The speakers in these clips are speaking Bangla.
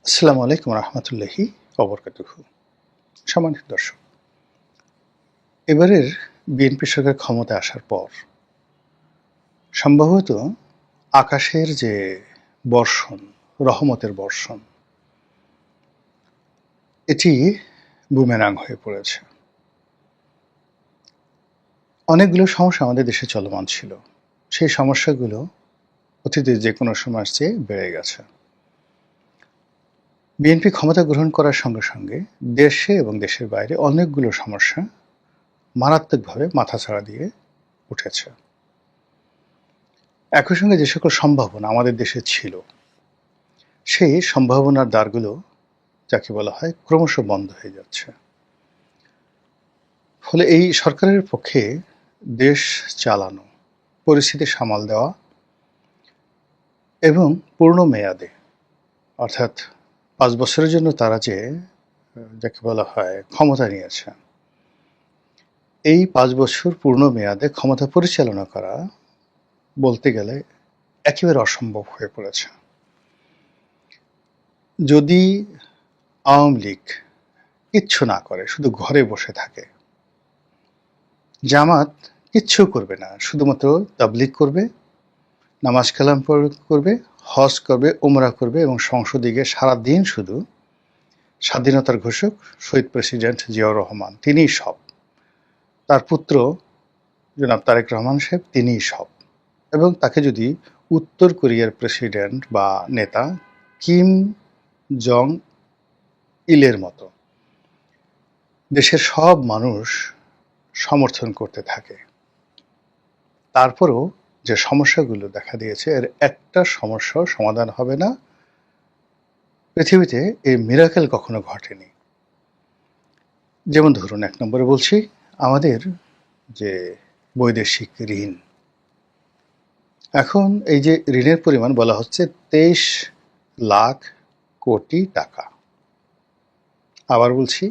আসসালামু আলাইকুম রহমতুল্লাহি অবরকাতুহু। সম্মানিত দর্শক, এবারের বিএনপি সরকার ক্ষমতায় আসার পর সম্ভবত আকাশের যে বর্ষণ, রহমতের বর্ষণ, এটি বুমেরাং হয়ে পড়েছে। অনেকগুলো সমস্যা আমাদের দেশে চলমান ছিল, সেই সমস্যাগুলো অতীতে যে কোনো সময়ের চেয়ে বেড়ে গেছে। বিএনপি ক্ষমতা গ্রহণ করার সঙ্গে সঙ্গে দেশে এবং দেশের বাইরে অনেকগুলো সমস্যা মারাত্মকভাবে মাথাচাড়া দিয়ে উঠেছে। একই সঙ্গে যে সকল সম্ভাবনা আমাদের দেশে ছিল, সেই সম্ভাবনার দ্বারগুলো যাকে বলা হয় ক্রমশ বন্ধ হয়ে যাচ্ছে। ফলে এই সরকারের পক্ষে দেশ চালানো, পরিস্থিতি সামাল দেওয়া এবং পূর্ণ মেয়াদে, অর্থাৎ 5 বছরের জন্য তারা যে যাকে বলা হয় ক্ষমতা নিয়েছে, এই 5 বছর পূর্ণ মেয়াদে ক্ষমতা পরিচালনা করা বলতে গেলে একেবারে অসম্ভব হয়ে পড়েছে। যদি আওয়ামী লীগ কিচ্ছু না করে, শুধু ঘরে বসে থাকে, জামাত কিচ্ছু করবে না, শুধুমাত্র তাবলিগ করবে, নামাজ কালাম করবে, হজ করবে, উমরা করবে এবং সংসদে গিয়ে সারাদিন শুধু স্বাধীনতার ঘোষক শহীদ প্রেসিডেন্ট জিয়াউর রহমান তিনিই সব, তার পুত্র জনাব তারেক রহমান সাহেব তিনিই সব, এবং তাকে যদি উত্তর কোরিয়ার প্রেসিডেন্ট বা নেতা কিম জং ইলের মতো দেশের সব মানুষ সমর্থন করতে থাকে, তারপরও যে সমস্যাগুলো দেখা দিয়েছে, এর একটা সমস্যাও সমাধান হবে না। পৃথিবীতে এই মিরাকেল কখনো ঘটেনি। যেমন ধরুন, 1 নম্বরে বলছি, আমাদের যে বৈদেশিক ঋণ, এখন এই যে ঋণের পরিমাণ বলা হচ্ছে 23 লাখ কোটি টাকা। আবার বলছি,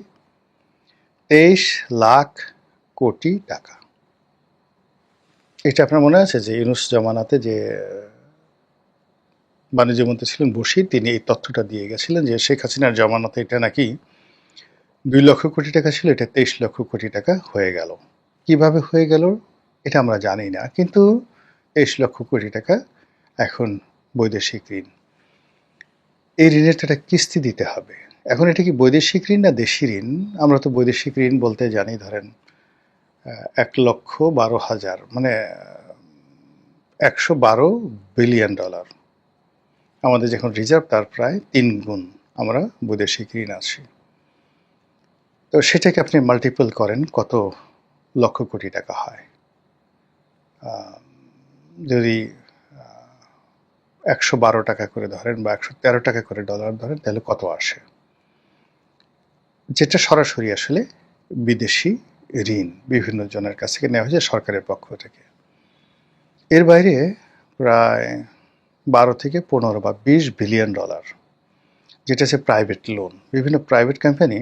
23 লাখ কোটি টাকা। এটা আপনার মনে আছে যে ইউনূস জামানাতে যে বাণিজ্যমন্ত্রী ছিলেন বশির, তিনি এই তথ্যটা দিয়ে গেছিলেন যে শেখ হাসিনার জামানতে এটা নাকি 2 লক্ষ কোটি টাকা ছিল, এটা 23 লক্ষ কোটি টাকা হয়ে গেল। কিভাবে হয়ে গেল এটা আমরা জানি না, কিন্তু 23 লক্ষ কোটি টাকা এখন বৈদেশিক ঋণ। এই ঋণের তো একটা কিস্তি দিতে হবে। এখন এটা কি বৈদেশিক ঋণ না দেশি ঋণ? আমরা তো বৈদেশিক ঋণ বলতে জানি ধরেন 1,12,000, মানে $112 বিলিয়ন। আমাদের যখন রিজার্ভ তার প্রায় 3 গুণ আমরা বৈদেশিক ঋণ আছি। তো সেটাকে আপনি মাল্টিপল করেন, কত লক্ষ কোটি টাকা হয়। যদি 112 টাকা করে ধরেন বা 113 টাকা করে ডলার ধরেন, তাহলে কত আসে? যেটা সরাসরি আসলে বিদেশি ঋণ বিভিন্ন জনের কাছ থেকে নেওয়া হয়েছে সরকারের পক্ষ থেকে। এর বাইরে প্রায় 12 থেকে 15 বা 20 বিলিয়ন ডলার, যেটা হচ্ছে প্রাইভেট লোন। বিভিন্ন প্রাইভেট কোম্পানি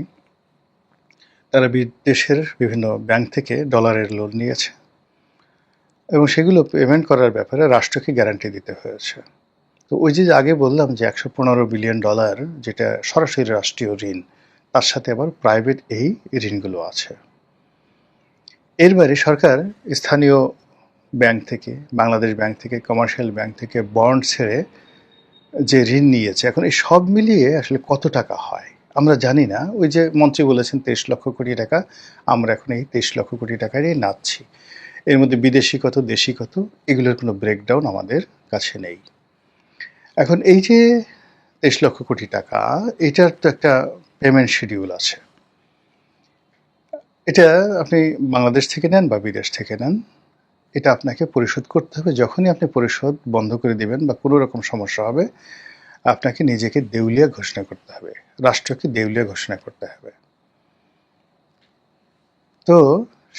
তারা বিদেশের বিভিন্ন ব্যাংক থেকে ডলারের লোন নিয়েছে এবং সেগুলো পেমেন্ট করার ব্যাপারে রাষ্ট্রকে গ্যারান্টি দিতে হয়েছে। তো ওই যে আগে বললাম যে 115 বিলিয়ন ডলার যেটা সরাসরি রাষ্ট্রীয় ঋণ, তার সাথে আবার প্রাইভেট এই ঋণগুলো আছে। এর বাইরে সরকার স্থানীয় ব্যাংক থেকে, বাংলাদেশ ব্যাংক থেকে, কমার্শিয়াল ব্যাংক থেকে বন্ড ছেড়ে যে ঋণ নিয়েছে, এখন এই সব মিলিয়ে আসলে কত টাকা হয় আমরা জানি না। ওই যে মন্ত্রী বলেছেন 23 লক্ষ কোটি টাকা, আমরা এখন এই 23 লক্ষ কোটি টাকারই নাচ্ছি। এর মধ্যে বিদেশি কত, দেশি কত, এগুলোর কোনো ব্রেকডাউন আমাদের কাছে নেই। এখন এই যে 23 লক্ষ কোটি টাকা, এটার তো একটা পেমেন্ট শিডিউল আছে। এটা আপনি বাংলাদেশ থেকে নেন বা বিদেশ থেকে নেন, এটা আপনাকে পরিশোধ করতে হবে। যখনই আপনি পরিশোধ বন্ধ করে দিবেন বা কোনো রকম সমস্যা হবে, আপনাকে নিজেকে দেউলিয়া ঘোষণা করতে হবে, রাষ্ট্রকে দেউলিয়া ঘোষণা করতে হবে। তো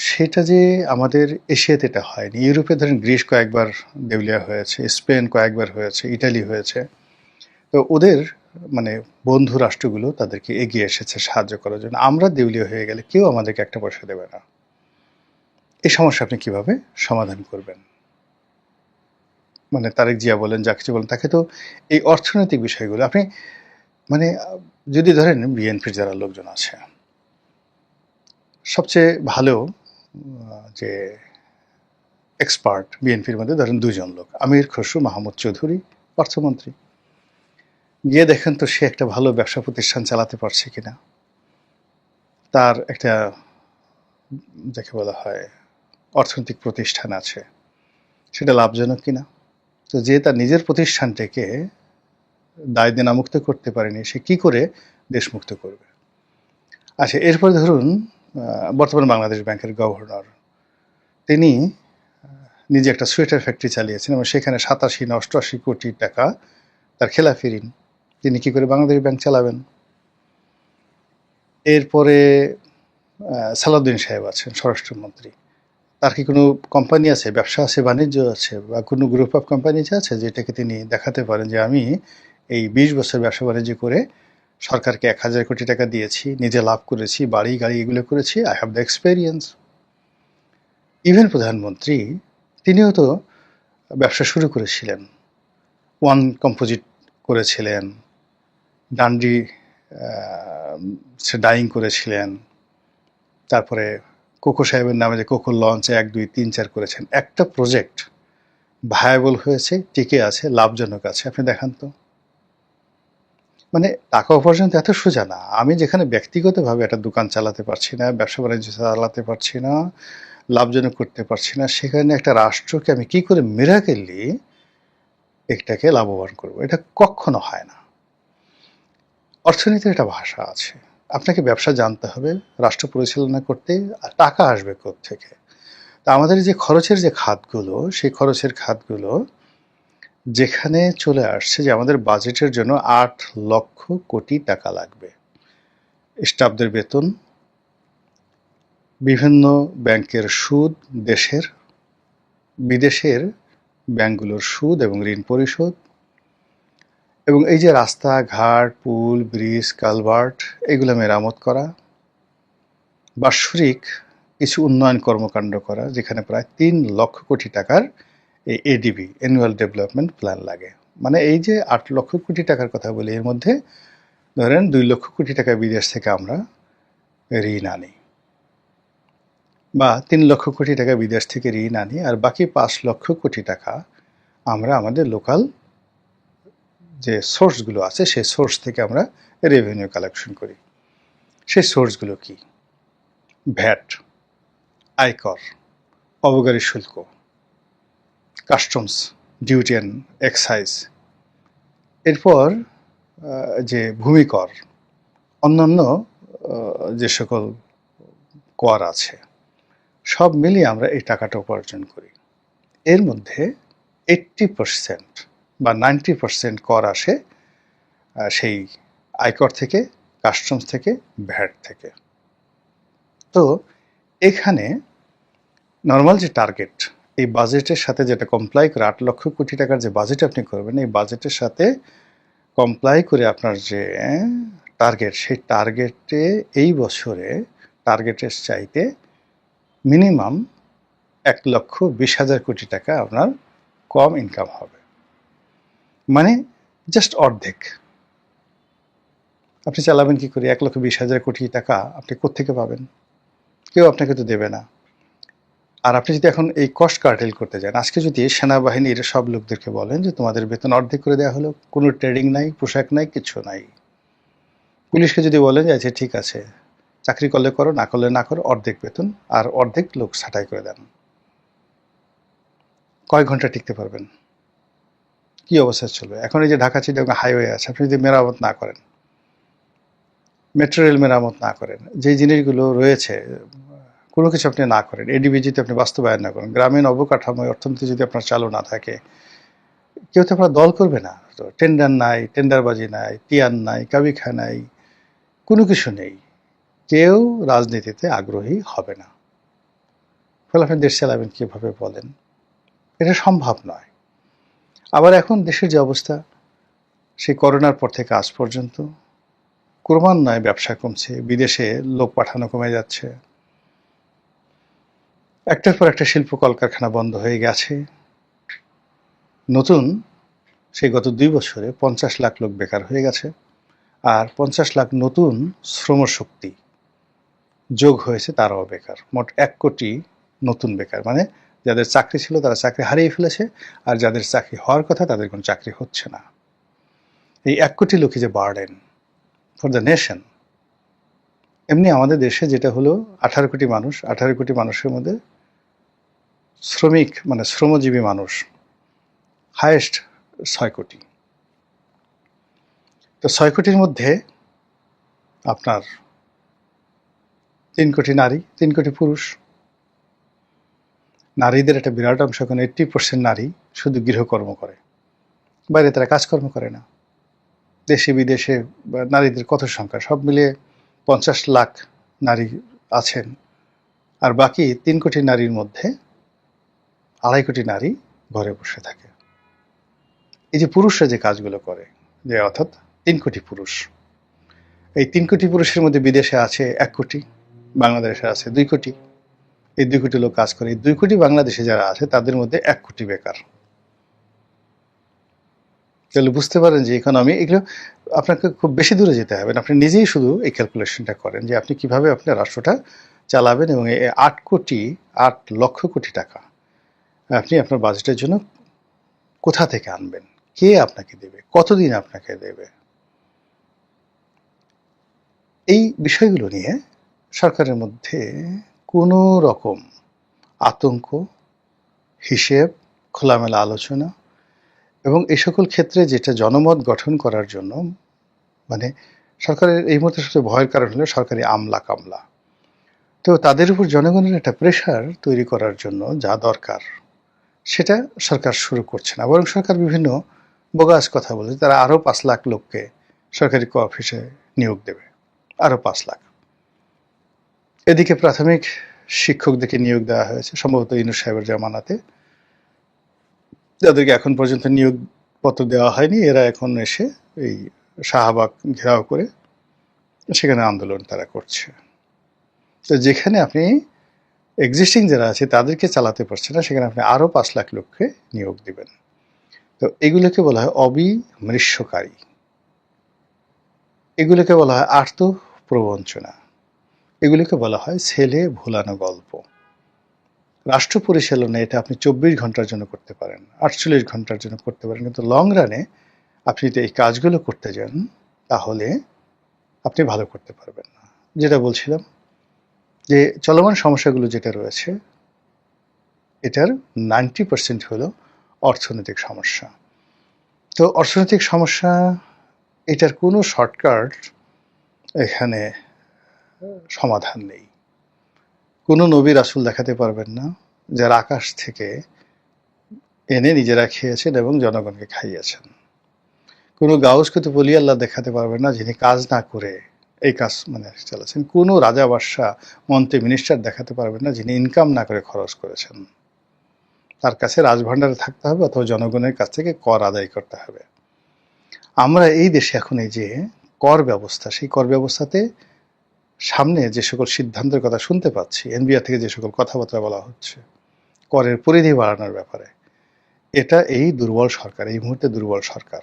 সেটা যে আমাদের এশিয়াতে এটা হয়নি। ইউরোপে ধরেন গ্রিস কয়েকবার দেউলিয়া হয়েছে, স্পেন কয়েকবার হয়েছে, ইটালি হয়েছে। তো ওদের মানে বন্ধু রাষ্ট্রগুলো তাদেরকে এগিয়ে এসেছে সাহায্য করার জন্য। আমরা দেউলিয়া হয়ে গেলে কেউ আমাদেরকে একটা পয়সা দেবে না। এই সমস্যা আপনি কিভাবে সমাধান করবেন? মানে তারেক জিয়া বলেন, যা কিছু বলেন, তাকে তো এই অর্থনৈতিক বিষয়গুলো আপনি মানে যদি ধরেন বিএনপির যারা লোকজন আছে, সবচেয়ে ভালো যে এক্সপার্ট বিএনপির মধ্যে ধরেন দুজন লোক, আমির খসরু মাহমুদ চৌধুরী অর্থমন্ত্রী, গিয়ে দেখেন তো সে একটা ভালো ব্যবসা প্রতিষ্ঠান চালাতে পারছে কিনা, তার একটা যাকে বলা হয় অর্থনৈতিক প্রতিষ্ঠান আছে, সেটা লাভজনক কিনা। তো যে তার নিজের প্রতিষ্ঠানটাকে দায় দেনামুক্ত করতে পারেনি, সে কি করে দেশমুক্ত করবে? আচ্ছা, এরপর ধরুন বর্তমান বাংলাদেশ ব্যাংকের গভর্নর, তিনি নিজে একটা সোয়েটার ফ্যাক্টরি চালিয়েছেন এবং সেখানে 87 না 88 কোটি টাকা তার খেলাফি ঋণ। তিনি কি করে বাংলাদেশ ব্যাংক চালাবেন? এরপরে সালাউদ্দিন সাহেব আছেন স্বরাষ্ট্রমন্ত্রী, তার কি কোনো কোম্পানি আছে, ব্যবসা আছে, বাণিজ্য আছে, বা কোনো গ্রুপ অফ কোম্পানিজ আছে যেটাকে তিনি দেখাতে পারেন যে আমি এই 20 বছর ব্যবসা বাণিজ্য করে সরকারকে 1000 কোটি টাকা দিয়েছি, নিজে লাভ করেছি, বাড়ি গাড়ি এগুলো করেছি, I have the experience. Even প্রধানমন্ত্রী, তিনিও তো ব্যবসা শুরু করেছিলেন, ওয়ান কম্পোজিট করেছিলেন, ডান্ডি সে ডাইং করেছিলেন, তারপরে কোকো সাহেবের নামে যে কোকো লঞ্চ 1 2 3 4 করেছেন। একটা প্রজেক্ট ভায়াবল হয়েছে, টিকে আছে, লাভজনক আছে, আপনি দেখান তো। মানে টাকা উপার্জন তো এত সোজা না। আমি যেখানে ব্যক্তিগতভাবে একটা দোকান চালাতে পারছি না, ব্যবসা বাণিজ্য চালাতে পারছি না, লাভজনক করতে পারছি না, সেখানে একটা রাষ্ট্রকে আমি কি করে মিরাকেলি এটাকে লাভবান করব? এটা কখনো হয় না। অর্থনীতির একটা ভাষা আছে, আপনাকে ব্যবসা জানতে হবে, রাষ্ট্র পরিচালনা করতে টাকা আসবে কোত্থেকে। তা আমাদের যে খরচের যে খাতগুলো, সেই খরচের খাতগুলো যেখানে চলে আসছে যে আমাদের বাজেটের জন্য 8 লক্ষ কোটি টাকা লাগবে, স্টাফদের বেতন, বিভিন্ন ব্যাংকের সুদ, দেশের বিদেশের ব্যাংকগুলোর সুদ এবং ঋণ পরিশোধ, এবং এই যে রাস্তাঘাট, পুল, ব্রিজ, কালভার্ট এগুলো মেরামত করা, বাৎসরিক কিছু উন্নয়ন কর্মকাণ্ড করা, যেখানে প্রায় 3 লক্ষ কোটি টাকার এই এডিবি, অ্যানুয়াল ডেভেলপমেন্ট প্ল্যান লাগে। মানে এই যে 8 লক্ষ কোটি টাকার কথা বলি, এর মধ্যে ধরেন 2 লক্ষ কোটি টাকা বিদেশ থেকে আমরা ঋণ আনি, বা 3 লক্ষ কোটি টাকা বিদেশ থেকে ঋণ আনি, আর বাকি 5 লক্ষ কোটি টাকা আমরা আমাদের লোকাল যে সোর্সগুলো আছে সেই সোর্স থেকে আমরা রেভিনিউ কালেকশন করি। সেই সোর্সগুলো কি? ভ্যাট, আয়কর, অবকারী শুল্ক, কাস্টমস ডিউটি অ্যান্ড এক্সাইজ, এরপর যে ভূমিকর, অন্যান্য যে সকল কর আছে, সব মিলিয়ে আমরা এই টাকাটা উপার্জন করি। এর মধ্যে 80% বা 90% কর আসে সেই আয়কর থেকে, কাস্টমস থেকে, ভ্যাট থেকে। তো এখানে নর্মাল যে টার্গেট, এই বাজেটের সাথে যেটা কমপ্লাই করে 8 লক্ষ কোটি টাকার যে বাজেট আপনি করবেন, এই বাজেটের সাথে কমপ্লাই করে আপনার যে টার্গেট, সেই টার্গেটে এই বছরে টার্গেটের চাইতে মিনিমাম 1,20,000 কোটি টাকা আপনার কম ইনকাম হবে। মানে জাস্ট অর্ধেক। আপনি চালাবেন কি করে? 1,20,000 কোটি টাকা আপনি কোত্থেকে পাবেন? কেউ আপনাকে তো দেবে না। আর আপনি যদি এখন এই কস্ট কার্টেল করতে যান, আজকে যদি সেনাবাহিনীর সব লোকদেরকে বলেন যে তোমাদের বেতন অর্ধেক করে দেওয়া হলো, কোনো ট্রেডিং নাই, পোশাক নাই, কিছু নাই। পুলিশকে যদি বলেন যে আচ্ছা ঠিক আছে, চাকরি করলে করো, না করলে না করো, অর্ধেক বেতন আর অর্ধেক লোক ছাঁটাই করে দেন, কয় ঘন্টা টিকতে পারবেন? কি অবস্থা চলবে? এখন এই যে ঢাকা চিটাগাং হাইওয়ে আছে, আপনি যদি মেরামত না করেন, মেট্রো রেল মেরামত না করেন, যে জিনিসগুলো রয়েছে কোনো কিছু আপনি না করেন, এডিবি যদি আপনি বাস্তবায়ন না করেন, গ্রামীণ অবকাঠামো অর্থনীতি যদি আপনার চালু না থাকে, কেউ তো আপনার দল করবে না। তো টেন্ডার নাই, টেন্ডারবাজি নাই, তিয়ান নাই, কাবিখা নাই, কোনো কিছু নেই, কেউ রাজনীতিতে আগ্রহী হবে না। ফলে আপনি দেশ চালাবেন কীভাবে বলেন? এটা সম্ভব নয়। আবার এখন দেশের যে অবস্থা, সেই করোনার পর থেকে আজ পর্যন্ত ক্রমান্বয়ে ব্যবসা কমছে, বিদেশে লোক পাঠানো কমে যাচ্ছে, একটার পর একটা শিল্প কলকারখানা বন্ধ হয়ে গেছে। নতুন সেই গত 2 বছরে 50 লাখ লোক বেকার হয়ে গেছে। আর 50 লাখ নতুন শ্রমশক্তি যোগ হয়েছে, তারাও বেকার। মোট 1 কোটি নতুন বেকার, মানে যাদের চাকরি ছিল তারা চাকরি হারিয়ে ফেলেছে, আর যাদের চাকরি হওয়ার কথা তাদের কোনো চাকরি হচ্ছে না। এই 1 কোটি লোকই যে বার্ডেন ফর দ্য নেশন। এমনি আমাদের দেশে যেটা হলো 18 কোটি মানুষ, 18 কোটি মানুষের মধ্যে শ্রমিক মানে শ্রমজীবী মানুষ হায়েস্ট 6 কোটি। তো 6 কোটির মধ্যে আপনার 3 কোটি নারী, 3 কোটি পুরুষ। নারীদের একটা বিরাট অংশ, এখন 80% নারী শুধু গৃহকর্ম করে, বাইরে তারা কাজকর্ম করে না। দেশে বিদেশে নারীদের কত সংখ্যা, সব মিলিয়ে 50 লাখ নারী আছেন। আর বাকি 3 কোটি নারীর মধ্যে 2.5 কোটি নারী ঘরে বসে থাকে। এই যে পুরুষরা যে কাজগুলো করে, যে অর্থাৎ 3 কোটি পুরুষ, এই 3 কোটি পুরুষের মধ্যে বিদেশে আছে 1 কোটি, বাংলাদেশে আছে 2 কোটি। এই 2 কোটি লোক কাজ করে। এই 2 কোটি বাংলাদেশে যারা আছে তাদের মধ্যে 1 কোটি বেকার। তাহলে বুঝতে পারেন যে ইকোনমি, এগুলো আপনাকে খুব বেশি দূরে যেতে হবে না, আপনি নিজেই শুধু এই ক্যালকুলেশনটা করেন যে আপনি কিভাবে আপনার রাষ্ট্রটা চালাবেন, এবং এই 8 লক্ষ কোটি টাকা আপনি আপনার বাজেটের জন্য কোথা থেকে আনবেন, কে আপনাকে দেবে, কতদিন আপনাকে দেবে। এই বিষয়গুলো নিয়ে সরকারের মধ্যে কোনো রকম আতঙ্ক, হিসেব, খোলামেলা আলোচনা, এবং এই সকল ক্ষেত্রে যেটা জনমত গঠন করার জন্য, মানে সরকারের এই মুহূর্তে সবচেয়ে ভয়ের কারণ হলো সরকারি আমলা কামলা। তো তাদের উপর জনগণের একটা প্রেশার তৈরি করার জন্য যা দরকার সেটা সরকার শুরু করছে না, বরং সরকার বিভিন্ন বোগাস কথা বলছে। তারা আরও 5 লাখ লোককে সরকারি অফিসে নিয়োগ দেবে, আরও 5 লাখ। এদিকে প্রাথমিক শিক্ষকদেরকে নিয়োগ দেওয়া হয়েছে সম্ভবত ইউনূস সাহেবের জামানাতে, যাদেরকে এখন পর্যন্ত নিয়োগপত্র দেওয়া হয়নি। এরা এখন এসে এই শাহবাগ ঘেরাও করে সেখানে আন্দোলন তারা করছে। তো যেখানে আপনি এক্সিস্টিং যারা আছে তাদেরকে চালাতে পারছে না, সেখানে আপনি আরও 5 লাখ লোককে নিয়োগ দিবেন। তো এগুলোকে বলা হয় অবিমৃষ্যকারী, এগুলোকে বলা হয় আর্তপ্রবঞ্চনা, এগুলোকে বলা হয় ছেলে ভোলানো গল্প। রাষ্ট্র পরিচালনা এটা আপনি 24 ঘন্টার জন্য করতে পারেন, 48 ঘন্টার জন্য করতে পারেন, কিন্তু লং রানে আপনি যদি এই কাজগুলো করতে যান তাহলে আপনি ভালো করতে পারবেন না। যেটা বলছিলাম যে চলমান সমস্যাগুলো যেটা রয়েছে এটার 90% হলো অর্থনৈতিক সমস্যা। তো অর্থনৈতিক সমস্যা, এটার কোনো শর্টকাট এখানে সমাধান নেই। কোনো নবী রাসূল দেখাতে পারবেন না যারা আকাশ থেকে এনে নিজেরা খেয়েছেন এবং জনগণকে খাইয়েছেন। কোনো গাউস কুতুব ওলি আল্লাহ দেখাতে পারবেন না যিনি কাজ না করে এই কাজ চালাচ্ছেন। কোনো রাজা বাদশাহ মন্ত্রী মিনিস্টার দেখাতে পারবেন না যিনি ইনকাম না করে খরচ করেছেন। তার কাছে রাজভাণ্ডারে থাকতে হবে অথবা জনগণের কাছ থেকে কর আদায় করতে হবে। আমরা এই দেশে এখন এই যে কর ব্যবস্থা, সেই কর ব্যবস্থাতে সামনে যে সকল সিদ্ধান্তের কথা শুনতে পাচ্ছি, এনবিআর থেকে যে সকল কথাবার্তা বলা হচ্ছে করের পরিধি বাড়ানোর ব্যাপারে, এটা এই দুর্বল সরকার, এই মুহূর্তে দুর্বল সরকার,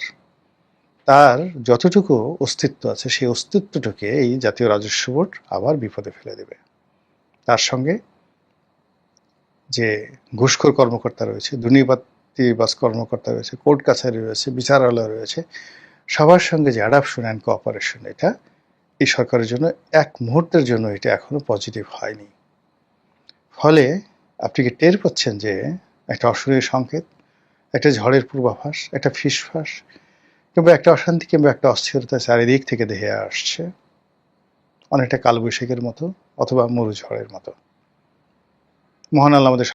তার যতটুকু অস্তিত্ব আছে সেই অস্তিত্বটাকে এই জাতীয় রাজস্ব বোর্ড আবার বিপদে ফেলে দেবে। তার সঙ্গে যে ঘুষখোর কর্মকর্তা রয়েছে, দুর্নীতিবাজ কর্মকর্তা রয়েছে, কোর্ট কাছারি রয়েছে, বিচারালয় রয়েছে, সবার সঙ্গে যে অ্যাডাপশন অ্যান্ড কোঅপারেশন, এটা এই সরকারের জন্য এক মুহূর্তের জন্য এটা এখনো পজিটিভ হয়নি। ফলে আপনি কি টের পাচ্ছেন যে একটা অশরীর সংকেত, একটা ঝড়ের পূর্বাভাস, একটা ফিসফাস, কিংবা একটা অশান্তি কিংবা একটা অস্থিরতা চারিদিক থেকে ধেয়ে আসছে, অনেকটা কালবৈশাখীর মতো অথবা মরু ঝড়ের মতো। মহান আল্লাহ আমাদের